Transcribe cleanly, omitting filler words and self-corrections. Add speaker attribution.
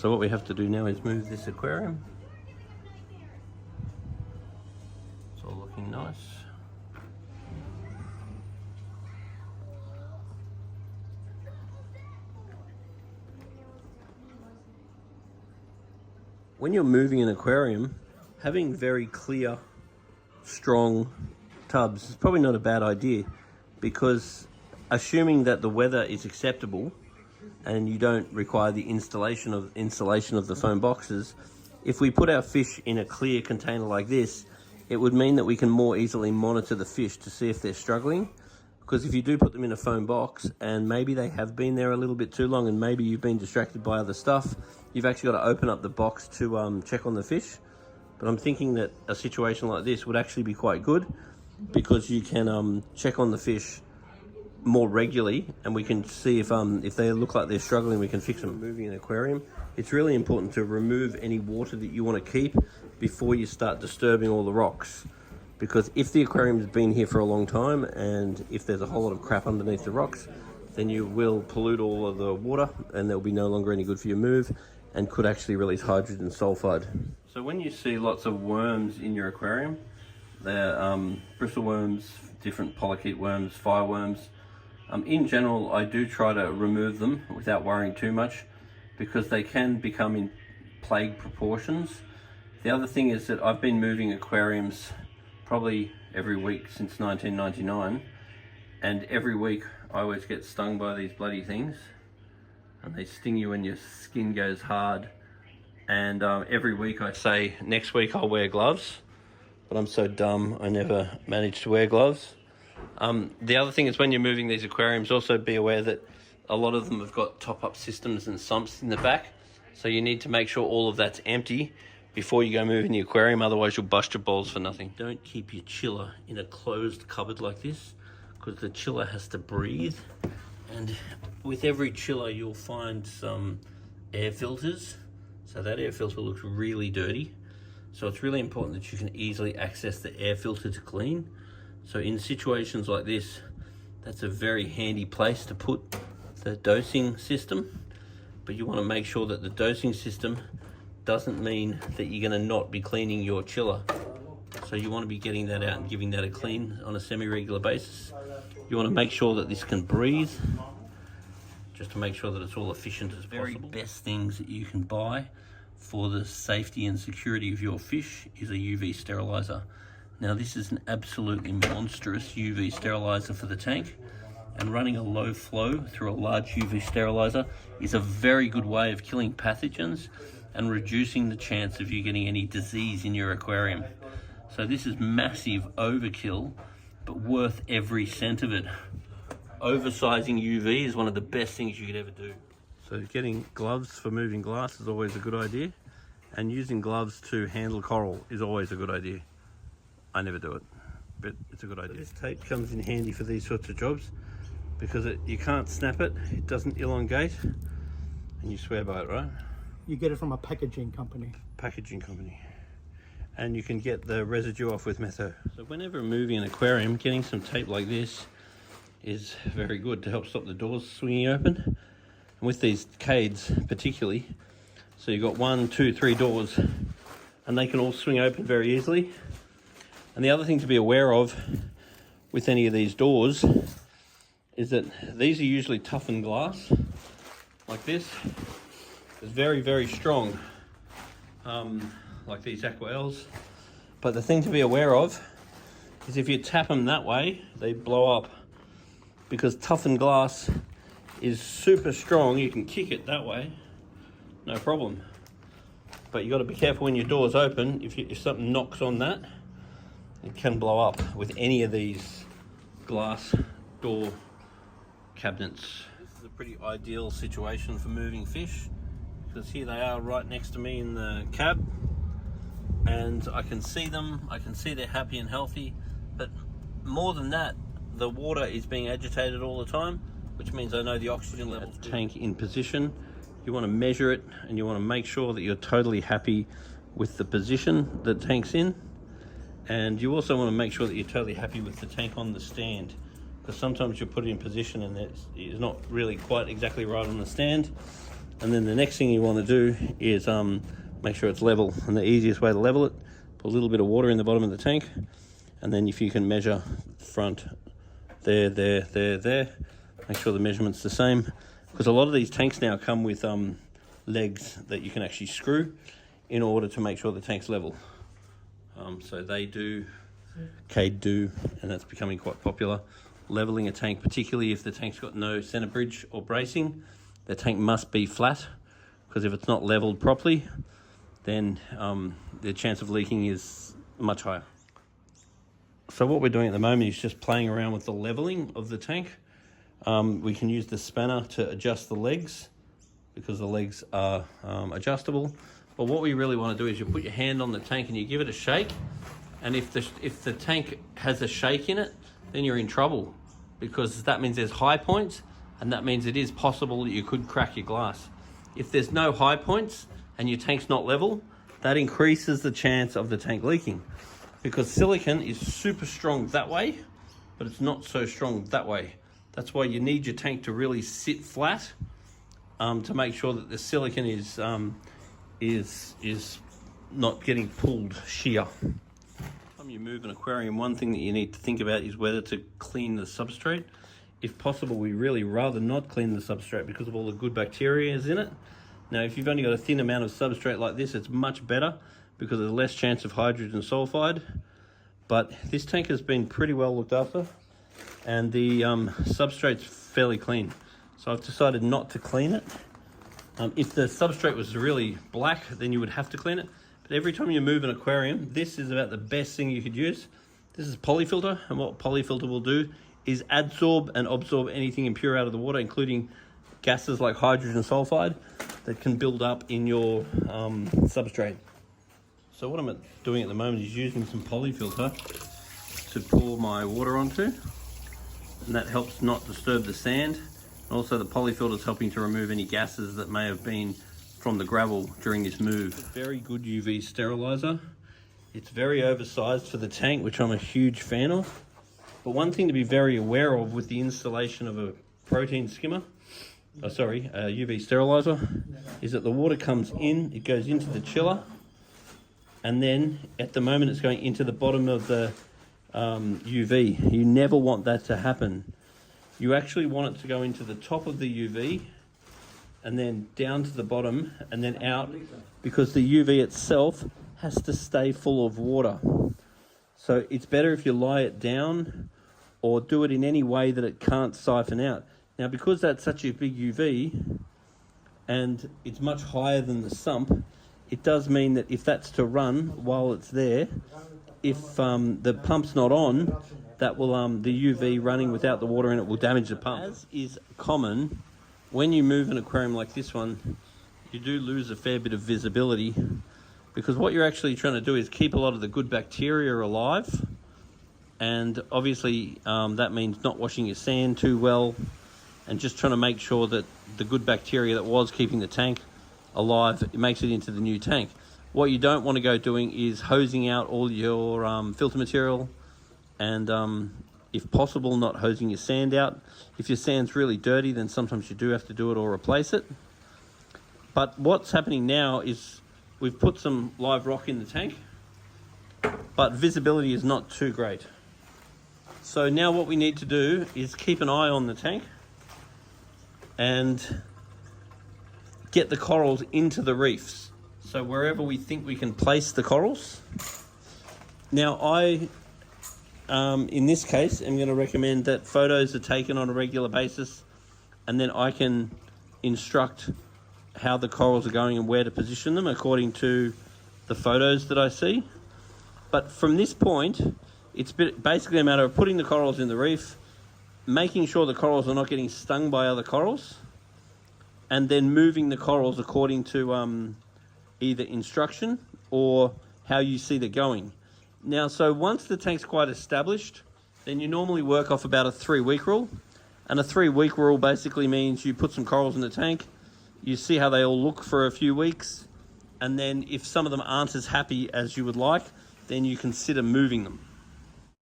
Speaker 1: So what we have to do now is move this aquarium. It's all looking nice. When you're moving an aquarium, having very clear, strong tubs is probably not a bad idea, because assuming that the weather is acceptable and you don't require the installation of the foam boxes, if we put our fish in a clear container like this, it would mean that we can more easily monitor the fish to see if they're struggling. Because if you do put them in a foam box and maybe they have been there a little bit too long and maybe you've been distracted by other stuff, you've actually got to open up the box to check on the fish. But I'm thinking that a situation like this would actually be quite good, because you can check on the fish more regularly, and we can see if they look like they're struggling, we can fix them. Moving an aquarium, it's really important to remove any water that you want to keep before you start disturbing all the rocks. Because if the aquarium's been here for a long time and if there's a whole lot of crap underneath the rocks, then you will pollute all of the water and they'll be no longer any good for your move and could actually release hydrogen sulfide. So when you see lots of worms in your aquarium, they're bristle worms, different polychaete worms, fireworms. In general, I do try to remove them without worrying too much, because they can become in plague proportions. The other thing is that I've been moving aquariums probably every week since 1999, and every week I always get stung by these bloody things, and they sting you when your skin goes hard. And every week I say next week I'll wear gloves, but I'm so dumb I never manage to wear gloves. The other thing is, when you're moving these aquariums, also be aware that a lot of them have got top-up systems and sumps in the back, so you need to make sure all of that's empty before you go moving the aquarium, otherwise you'll bust your balls for nothing. Don't keep your chiller in a closed cupboard like this, because the chiller has to breathe, and with every chiller you'll find some air filters, so that air filter looks really dirty. So it's really important that you can easily access the air filter to clean. So in situations like this, that's a very handy place to put the dosing system, but you want to make sure that the dosing system doesn't mean that you're going to not be cleaning your chiller. So you want to be getting that out and giving that a clean on a semi-regular basis. You want to make sure that this can breathe, just to make sure that it's all efficient as possible. Very best things that you can buy for the safety and security of your fish is a UV sterilizer. Now this is an absolutely monstrous UV sterilizer for the tank, and running a low flow through a large UV sterilizer is a very good way of killing pathogens and reducing the chance of you getting any disease in your aquarium. So this is massive overkill, but worth every cent of it. Oversizing UV is one of the best things you could ever do. So getting gloves for moving glass is always a good idea, and using gloves to handle coral is always a good idea. I never do it, but it's a good idea. This tape comes in handy for these sorts of jobs, because you can't snap it, it doesn't elongate, and you swear by it, right?
Speaker 2: You get it from a packaging company.
Speaker 1: Packaging company. And you can get the residue off with metho. So whenever moving an aquarium, getting some tape like this is very good to help stop the doors swinging open. And with these Cades particularly, so you've got 1, 2, 3 doors, and they can all swing open very easily. And the other thing to be aware of with any of these doors is that these are usually toughened glass, like this. It's very, very strong, like these Aquels. But the thing to be aware of is if you tap them that way, they blow up, because toughened glass is super strong. You can kick it that way, no problem. But you got to be careful when your door's open. If something knocks on that, it can blow up with any of these glass door cabinets. This is a pretty ideal situation for moving fish, because here they are right next to me in the cab, and I can see them, I can see they're happy and healthy, but more than that, the water is being agitated all the time, which means I know the oxygen level. Tank in position, you want to measure it, and you want to make sure that you're totally happy with the position the tank's in, and you also want to make sure that you're totally happy with the tank on the stand, because sometimes you put it in position and it's not really quite exactly right on the stand. And then the next thing you want to do is make sure it's level. And the easiest way to level it, put a little bit of water in the bottom of the tank. And then if you can measure front, there, make sure the measurement's the same. Because a lot of these tanks now come with legs that you can actually screw in order to make sure the tank's level. So they do, Cade do, and that's becoming quite popular. Leveling a tank, particularly if the tank's got no center bridge or bracing, the tank must be flat, because if it's not leveled properly, then the chance of leaking is much higher. So what we're doing at the moment is just playing around with the leveling of the tank. We can use the spanner to adjust the legs, because the legs are adjustable. But what we really want to do is you put your hand on the tank and you give it a shake. And if the tank has a shake in it, then you're in trouble, because that means there's high points, and that means it is possible that you could crack your glass. If there's no high points and your tank's not level, that increases the chance of the tank leaking, because silicon is super strong that way, but it's not so strong that way. That's why you need your tank to really sit flat to make sure that the silicon is not getting pulled shear. When you move an aquarium, one thing that you need to think about is whether to clean the substrate. If possible, we really rather not clean the substrate because of all the good bacteria is in it. Now, if you've only got a thin amount of substrate like this, it's much better because there's less chance of hydrogen sulfide. But this tank has been pretty well looked after, and the substrate's fairly clean. So I've decided not to clean it. If the substrate was really black, then you would have to clean it. But every time you move an aquarium, this is about the best thing you could use. This is polyfilter, and what polyfilter will do is adsorb and absorb anything impure out of the water, including gases like hydrogen sulfide that can build up in your substrate. So what I'm doing at the moment is using some polyfilter to pour my water onto, and that helps not disturb the sand. Also, the polyfilter is helping to remove any gases that may have been from the gravel during this move. Very good UV sterilizer. It's very oversized for the tank, which I'm a huge fan of. But one thing to be very aware of with the installation of a protein skimmer, a UV sterilizer, is that the water comes in, it goes into the chiller, and then at the moment it's going into the bottom of the UV. You never want that to happen. You actually want it to go into the top of the UV and then down to the bottom and then out, because the UV itself has to stay full of water. So it's better if you lie it down or do it in any way that it can't siphon out. Now, because that's such a big UV and it's much higher than the sump, it does mean that if that's to run while it's there, if the pump's not on, that will the UV running without the water in it will damage the pump. As is common, when you move an aquarium like this one, you do lose a fair bit of visibility, because what you're actually trying to do is keep a lot of the good bacteria alive, and obviously that means not washing your sand too well and just trying to make sure that the good bacteria that was keeping the tank alive, it makes it into the new tank. What you don't want to go doing is hosing out all your filter material, and if possible, not hosing your sand out. If your sand's really dirty, then sometimes you do have to do it or replace it. But what's happening now is we've put some live rock in the tank, but visibility is not too great. So now what we need to do is keep an eye on the tank and get the corals into the reefs. So wherever we think we can place the corals. Now I, in this case, am going to recommend that photos are taken on a regular basis, and then I can instruct how the corals are going and where to position them according to the photos that I see. But from this point, it's basically a matter of putting the corals in the reef, making sure the corals are not getting stung by other corals, and then moving the corals according to either instruction or how you see they're going. Now, so once the tank's quite established, then you normally work off about a 3-week rule. And a 3-week rule basically means you put some corals in the tank, you see how they all look for a few weeks, and then if some of them aren't as happy as you would like, then you consider moving them.